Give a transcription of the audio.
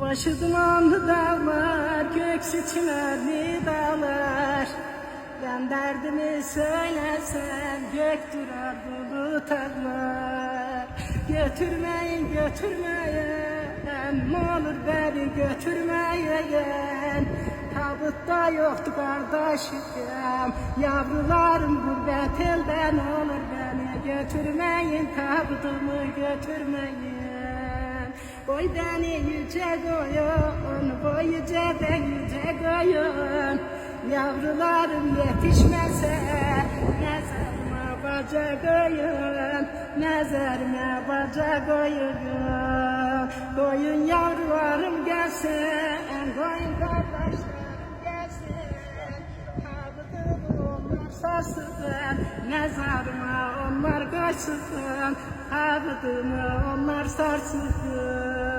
Başı dumanlı dağlar, göksü çimenli dağlar. Ben derdimi söylesem gök durar bulut ağlar. Götürmeyin, götürmeyin, ne olur beni götürmeyin. Tabutta yoktu kardeşim, yavrularım gurbet elden, olur beni götürmeyin, tabutumu götürmeyin. Boy beni yüce koyun, boy yüce ben yüce koyun. Yavrularım yetişmese mezarıma baca koyun, mezarıma baca koyun. Koyun yavrularım gelsin, koyun kardeşlerim gelsin. Tabutumu onlar sarsın, mezarıma onlar koysun. Tabutumu onlar sarsın.